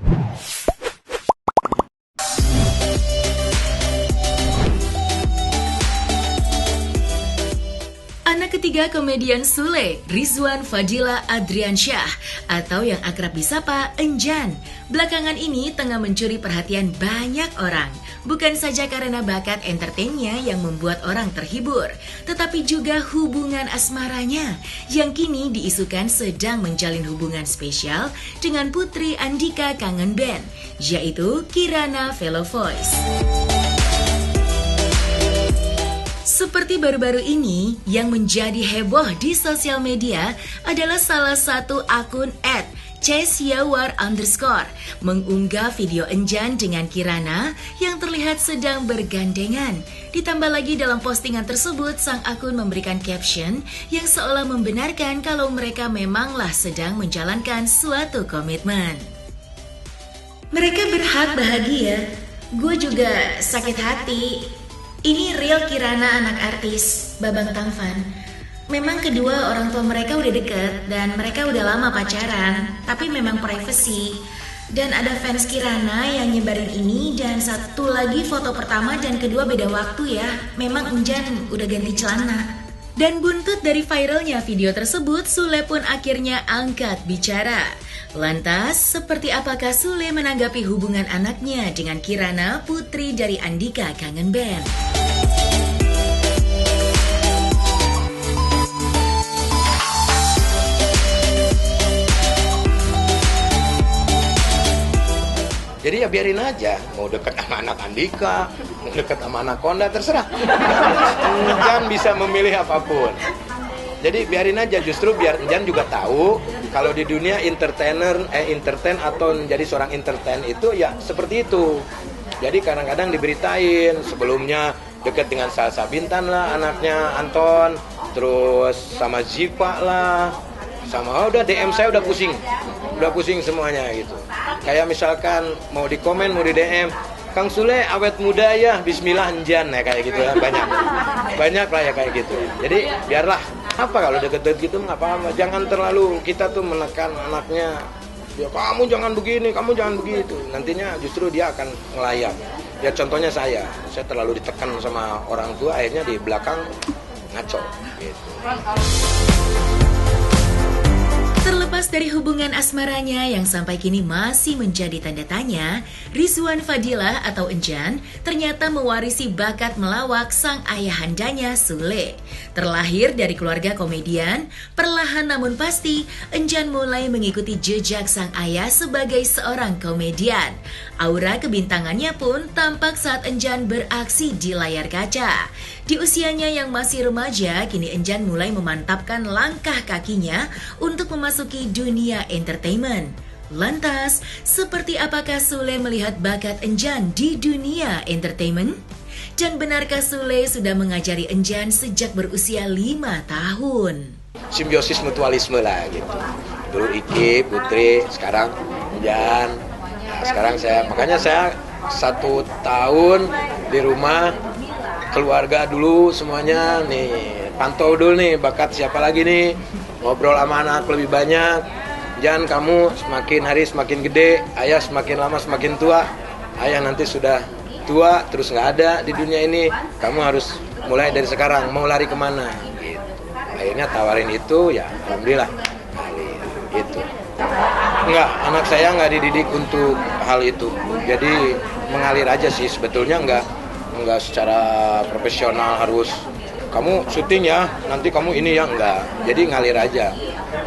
Anak ketiga komedian Sule, Rizwan Fadila Adriansyah, atau yang akrab disapa Enjan, belakangan ini tengah mencuri perhatian banyak orang. Bukan saja karena bakat entertainnya yang membuat orang terhibur, tetapi juga hubungan asmaranya yang kini diisukan sedang menjalin hubungan spesial dengan putri Andika Kangen Band, yaitu Kirana Velovoice. Seperti baru-baru ini, yang menjadi heboh di sosial media adalah salah satu akun @chesiawar_ mengunggah video Enjan dengan Kirana yang terlihat sedang bergandengan. Ditambah lagi dalam postingan tersebut, sang akun memberikan caption yang seolah membenarkan kalau mereka memanglah sedang menjalankan suatu komitmen. Mereka berhak bahagia, gue juga sakit hati. Ini real Kirana anak artis, Babang Tampan. Memang kedua orang tua mereka udah deket dan mereka udah lama pacaran, tapi memang privacy. Dan ada fans Kirana yang nyebarin ini, dan satu lagi foto pertama dan kedua beda waktu ya. Memang Enjan udah ganti celana. Dan buntut dari viralnya video tersebut, Sule pun akhirnya angkat bicara. Lantas, seperti apakah Sule menanggapi hubungan anaknya dengan Kirana, putri dari Andika Kangen Band? Jadi ya biarin aja, mau deket sama anak Andika, mau deket sama anak Konda, terserah. Enjan bisa memilih apapun. Jadi biarin aja, justru biar Enjan juga tahu kalau di dunia entertain atau menjadi seorang entertain itu ya seperti itu. Jadi kadang-kadang diberitain sebelumnya deket dengan Salsa Bintan lah anaknya Anton, terus sama Ziva lah, sama udah DM saya udah pusing semuanya gitu. Kayak misalkan mau di komen, mau di DM, Kang Sule awet muda ya, Bismillah Enjan ya, kayak gitu ya, banyak lah ya kayak gitu. Jadi biarlah, apa kalau deket-deket gitu nggak apa-apa, jangan terlalu kita tuh menekan anaknya, ya kamu jangan begini, kamu jangan begitu, nantinya justru dia akan ngelayap. Ya contohnya saya terlalu ditekan sama orang tua, akhirnya di belakang ngaco gitu. Terlepas dari hubungan asmaranya yang sampai kini masih menjadi tanda tanya, Rizwan Fadila atau Enjan ternyata mewarisi bakat melawak sang ayahandanya Sule. Terlahir dari keluarga komedian, perlahan namun pasti Enjan mulai mengikuti jejak sang ayah sebagai seorang komedian. Aura kebintangannya pun tampak saat Enjan beraksi di layar kaca. Di usianya yang masih remaja, kini Enjan mulai memantapkan langkah kakinya untuk memasuki dunia entertainment. Lantas, seperti apakah Sule melihat bakat Enjan di dunia entertainment? Dan benarkah Sule sudah mengajari Enjan sejak berusia 5 tahun? Simbiosis mutualisme lah gitu. Dulu Iki, Putri, sekarang Enjan. Nah, sekarang makanya saya 1 tahun di rumah, keluarga dulu semuanya nih, pantau dulu nih bakat siapa lagi nih, ngobrol sama anak lebih banyak. Jangan kamu semakin hari semakin gede, ayah semakin lama semakin tua, ayah nanti sudah tua terus nggak ada di dunia ini, kamu harus mulai dari sekarang, mau lari kemana gitu. Akhirnya tawarin itu, ya alhamdulillah ngalir gitu. Enggak, anak saya nggak dididik untuk hal itu, jadi mengalir aja sih sebetulnya, enggak secara profesional harus kamu syuting ya, nanti kamu ini ya, enggak. Jadi ngalir aja.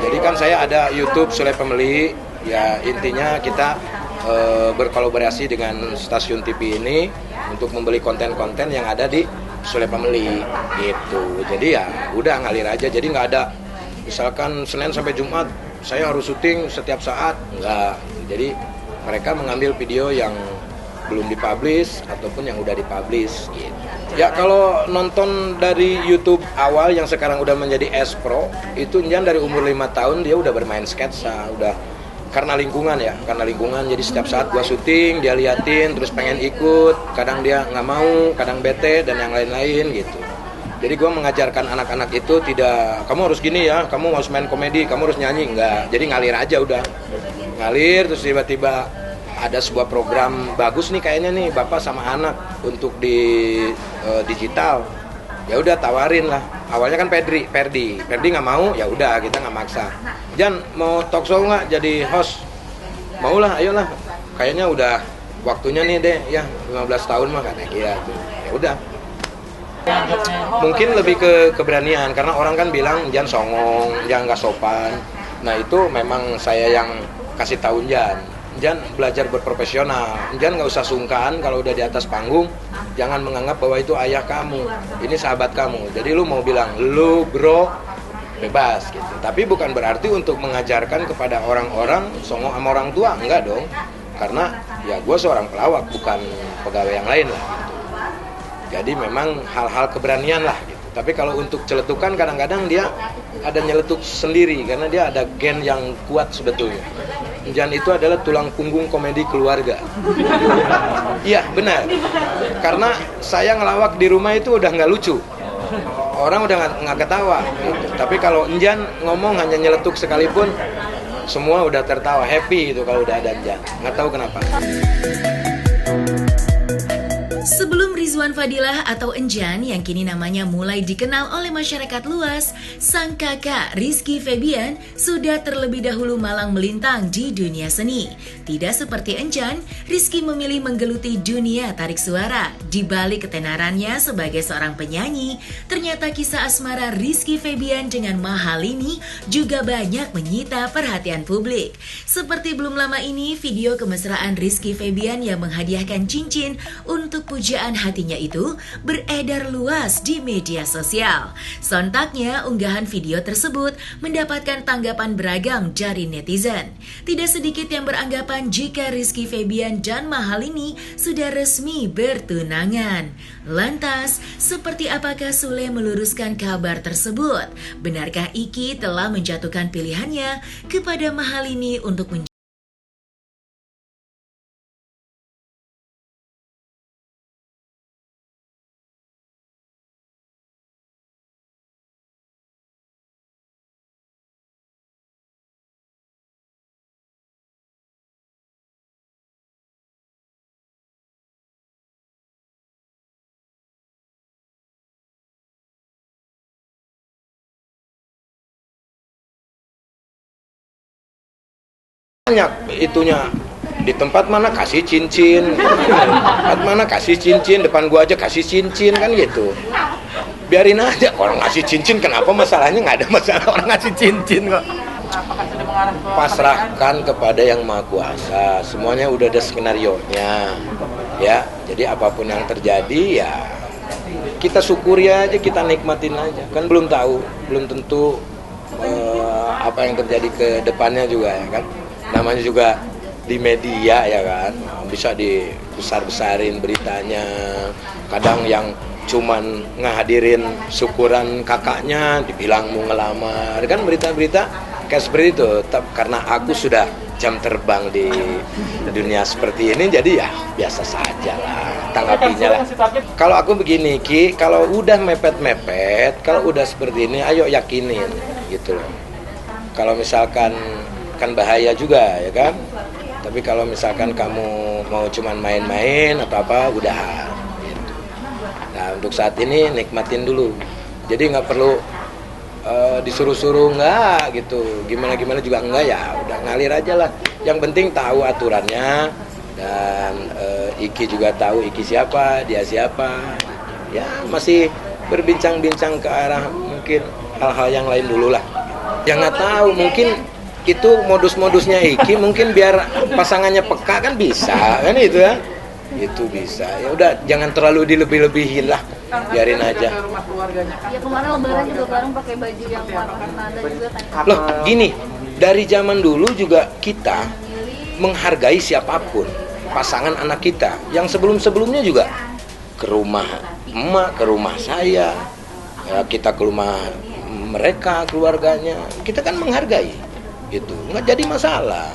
Jadi kan saya ada YouTube Sule Family, ya intinya kita berkolaborasi dengan stasiun TV ini untuk membeli konten-konten yang ada di Sule Family gitu. Jadi ya udah ngalir aja. Jadi nggak ada misalkan Senin sampai Jumat saya harus syuting setiap saat, enggak. Jadi mereka mengambil video yang belum dipublish ataupun yang udah dipublish gitu. Ya kalau nonton dari YouTube awal yang sekarang udah menjadi S-Pro, itu Enjan dari umur 5 tahun dia udah bermain sketsa, udah karena lingkungan jadi setiap saat gua syuting dia liatin terus pengen ikut, kadang dia nggak mau, kadang bete dan yang lain-lain gitu. Jadi gua mengajarkan anak-anak itu tidak kamu harus gini ya, kamu harus main komedi, kamu harus nyanyi, enggak. Jadi ngalir aja udah. Ngalir terus tiba-tiba ada sebuah program bagus nih kayaknya nih bapak sama anak untuk di digital. Ya udah tawarin lah. Awalnya kan Ferdi nggak mau, ya udah kita nggak maksa. Jan mau talk show nggak jadi host? Maulah, ayolah. Kayaknya udah waktunya nih deh, ya 15 tahun mah katanya gitu. Ya udah. Mungkin lebih ke keberanian karena orang kan bilang Jan songong, Jan nggak sopan. Nah itu memang saya yang kasih tahu Jan belajar berprofesional. Jan nggak usah sungkan kalau udah di atas panggung, jangan menganggap bahwa itu ayah kamu, ini sahabat kamu. Jadi lu mau bilang lu bro, bebas gitu. Tapi bukan berarti untuk mengajarkan kepada orang-orang songong sama orang tua, enggak dong. Karena ya gue seorang pelawak, bukan pegawai yang lain lah. Gitu. Jadi memang hal-hal keberanian lah. Gitu. Tapi kalau untuk celetukan kadang-kadang dia ada nyeletuk sendiri karena dia ada gen yang kuat sebetulnya. Jan itu adalah tulang punggung komedi keluarga. Iya benar. Karena saya ngelawak di rumah itu udah nggak lucu. Orang udah nggak ketawa. Gitu. Tapi kalau Jan ngomong hanya nyeletuk sekalipun, semua udah tertawa, happy itu kalau udah ada Jan. Nggak tahu kenapa. Sebelum Rizwan Fadilah atau Enjan yang kini namanya mulai dikenal oleh masyarakat luas, sang kakak Rizky Febian sudah terlebih dahulu malang melintang di dunia seni. Tidak seperti Enjan, Rizky memilih menggeluti dunia tarik suara. Di balik ketenarannya sebagai seorang penyanyi, ternyata kisah asmara Rizky Febian dengan Mahalini juga banyak menyita perhatian publik. Seperti belum lama ini, video kemesraan Rizky Febian yang menghadiahkan cincin untuk pujaan hatinya itu beredar luas di media sosial. Sontaknya unggahan video tersebut mendapatkan tanggapan beragam dari netizen. Tidak sedikit yang beranggapan jika Rizky Febian dan Mahalini sudah resmi bertunangan. Lantas, seperti apakah Sule meluruskan kabar tersebut? Benarkah Iki telah menjatuhkan pilihannya kepada Mahalini untuk Banyak itunya, di tempat mana kasih cincin, tempat mana kasih cincin, depan gua aja kasih cincin kan gitu. Biarin aja, orang ngasih cincin kenapa masalahnya, nggak ada masalah orang ngasih cincin kok. Pasrahkan kepada yang Maha Kuasa, semuanya udah ada skenarionya ya. Jadi apapun yang terjadi ya kita syukuri aja, kita nikmatin aja. Kan belum tahu, belum tentu apa yang terjadi ke depannya juga ya kan. Namanya juga di media ya kan, bisa dibesar-besarin beritanya. Kadang yang cuman ngehadirin syukuran kakaknya dibilang mau ngelamar, kan berita-berita kayak seperti itu. Karena aku sudah jam terbang di dunia seperti ini, jadi ya biasa saja lah tanggapinya lah. Kalau aku begini Ki, kalau udah mepet-mepet, kalau udah seperti ini ayo yakinin gitu loh. Kalau misalkan kan bahaya juga ya kan, tapi kalau misalkan kamu mau cuman main-main atau apa udah gitu. Nah untuk saat ini nikmatin dulu, jadi nggak perlu disuruh-suruh nggak gitu, gimana juga enggak, ya udah ngalir aja lah. Yang penting tahu aturannya dan Iki juga tahu Iki siapa, dia siapa, ya masih berbincang-bincang ke arah mungkin hal-hal yang lain dulu lah. Yang nggak tahu mungkin itu modus-modusnya Iki, mungkin biar pasangannya peka kan bisa kan itu ya, itu bisa. Ya udah jangan terlalu dilebih-lebihin lah, biarin aja. Ya kemarin lebaran juga bareng pakai baju yang warna nada juga kan. Loh gini, dari zaman dulu juga kita menghargai siapapun pasangan anak kita. Yang sebelumnya juga ke rumah emak, ke rumah saya, ya, kita ke rumah mereka, keluarganya, kita kan menghargai. Gitu, nggak jadi masalah.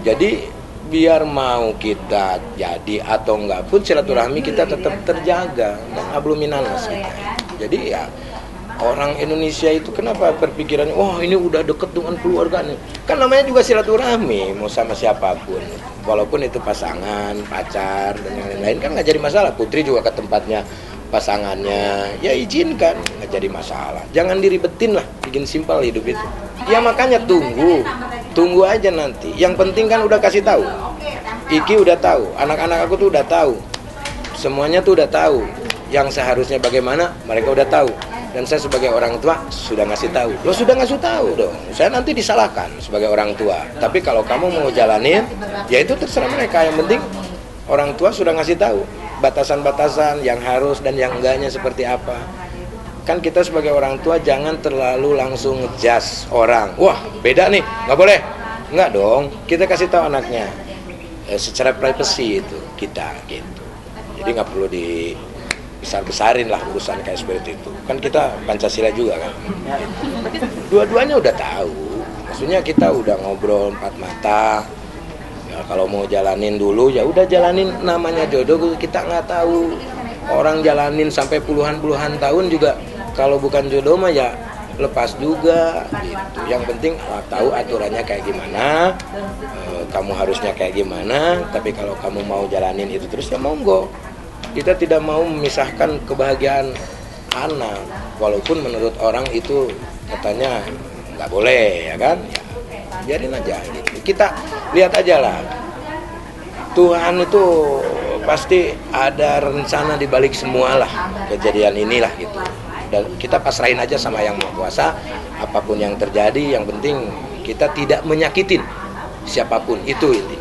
Jadi biar mau kita jadi atau enggak pun silaturahmi kita tetap terjaga dan abluminanas kita. Jadi ya orang Indonesia itu kenapa berpikirannya, wah ini udah deket dengan keluarga nih. Kan namanya juga silaturahmi, mau sama siapapun. Walaupun itu pasangan, pacar, dan yang lain-lain kan nggak jadi masalah. Putri juga ke tempatnya pasangannya, ya izinkan, nggak jadi masalah. Jangan diribetin lah, bikin simpel hidup itu. Ya makanya tunggu aja nanti. Yang penting kan udah kasih tahu. Iki udah tahu, anak-anak aku tuh udah tahu. Semuanya tuh udah tahu. Yang seharusnya bagaimana, mereka udah tahu. Dan saya sebagai orang tua sudah ngasih tahu. Lo sudah ngasih tahu dong. Saya nanti disalahkan sebagai orang tua. Tapi kalau kamu mau jalanin, ya itu terserah mereka. Yang penting orang tua sudah ngasih tahu batasan-batasan yang harus dan yang enggaknya seperti apa. Kan kita sebagai orang tua jangan terlalu langsung ngejudge orang. Wah, beda nih, nggak boleh. Nggak dong. Kita kasih tahu anaknya secara privacy itu kita gitu. Jadi nggak perlu besar-besarin lah urusan kayak seperti itu. Kan kita Pancasila juga kan. Dua-duanya udah tahu. Maksudnya kita udah ngobrol empat mata. Ya, kalau mau jalanin dulu ya udah jalanin, namanya jodoh kita nggak tahu. Orang jalanin sampai puluhan tahun juga kalau bukan jodoh mah ya lepas juga gitu. Yang penting tahu aturannya kayak gimana, kamu harusnya kayak gimana. Tapi kalau kamu mau jalanin itu terus ya monggo. Kita tidak mau memisahkan kebahagiaan anak, walaupun menurut orang itu katanya nggak boleh, ya kan? Ya, biarin aja gitu. Kita lihat aja lah. Tuhan itu pasti ada rencana di balik semua lah kejadian inilah gitu. Dan kita pasrahin aja sama Yang Maha Kuasa. Apapun yang terjadi, yang penting kita tidak menyakitin siapapun, itu intinya.